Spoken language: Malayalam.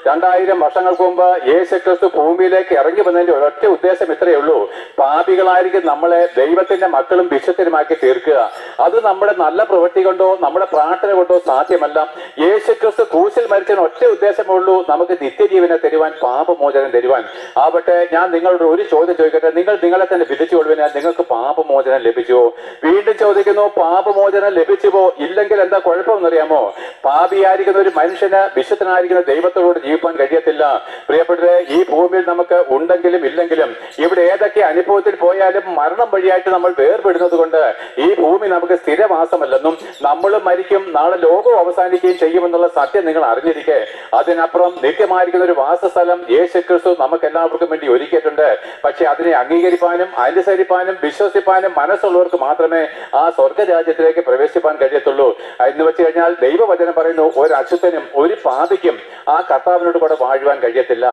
2000 വർഷങ്ങൾക്ക് മുമ്പ് യേശുക്രിസ്തു ഭൂമിയിലേക്ക് ഇറങ്ങി വന്നതിന്റെ ഒരൊറ്റ ഉദ്ദേശം ഇത്രയേ ഉള്ളൂ. പാപികളായിരിക്കും നമ്മളെ ദൈവത്തിന്റെ മക്കളും വിശുദ്ധരുമാക്കി തീർക്കുക. അത് നമ്മുടെ നല്ല പ്രവൃത്തി കൊണ്ടോ നമ്മുടെ പ്രാർത്ഥന കൊണ്ടോ സാധ്യമല്ല. യേശുക്രിസ്തു ക്രൂശിൽ മരിച്ചതിന് ഒറ്റ ഉദ്ദേശമേ ഉള്ളൂ, നമുക്ക് നിത്യജീവനെ തരുവാൻ, പാപമോചനം തരുവാൻ. ആവട്ടെ, ഞാൻ നിങ്ങളോട് ഒരു ചോദ്യം ചോദിക്കട്ടെ. നിങ്ങൾ നിങ്ങളെ തന്നെ വിധിച്ചുകൊള്ളുവിന്, നിങ്ങൾക്ക് പാപമോചനം ലഭിച്ചുവോ? വീണ്ടും ചോദിക്കുന്നു, പാപമോചനം ലഭിച്ചുവോ? ഇല്ലെങ്കിൽ എന്താ കുഴപ്പമെന്നറിയാമോ? പാപിയായിരിക്കുന്ന ഒരു മനുഷ്യന് വിശുദ്ധനായിരിക്കുന്ന ദൈവത്തോട് ജീവിക്കാൻ കഴിയത്തില്ല. പ്രിയപ്പെട്ടവരെ, ഈ ഭൂമിയിൽ നമുക്ക് ഉണ്ടെങ്കിലും ഇല്ലെങ്കിലും ഇവിടെ ഏതൊക്കെ അനുഭവത്തിൽ പോയാലും മരണം വഴിയായിട്ട് നമ്മൾ വേർപെടുന്നത് കൊണ്ട് ഈ ഭൂമി നമുക്ക് സ്ഥിരവാസമല്ലെന്നും നമ്മൾ മരിക്കും, നാളെ ലോകം അവസാനിക്കുകയും ചെയ്യുമെന്നുള്ള സത്യം നിങ്ങൾ അറിഞ്ഞിരിക്കെ, അതിനപ്പുറം നിത്യമായിരിക്കുന്ന ഒരു വാസസ്ഥലം യേശുക്രിസ്തു നമുക്ക് എല്ലാവർക്കും വേണ്ടി ഒരുക്കിയിട്ടുണ്ട്. പക്ഷെ അതിനെ അംഗീകരിപ്പാനും അനുസരിപ്പാനും വിശ്വസിപ്പാനും മനസ്സുള്ളവർക്ക് മാത്രമേ ആ സ്വർഗരാജ്യത്തിലേക്ക് പ്രവേശിപ്പാൻ കഴിയത്തുള്ളൂ. എന്ന് വെച്ച് കഴിഞ്ഞാൽ ദൈവവചനം പറയുന്നു, ഒരു അശുദ്ധനും ഒരു പാപിക്കും ആ കർത്താവിനോട് കൂടെ വാഴുവാൻ കഴിയത്തില്ല.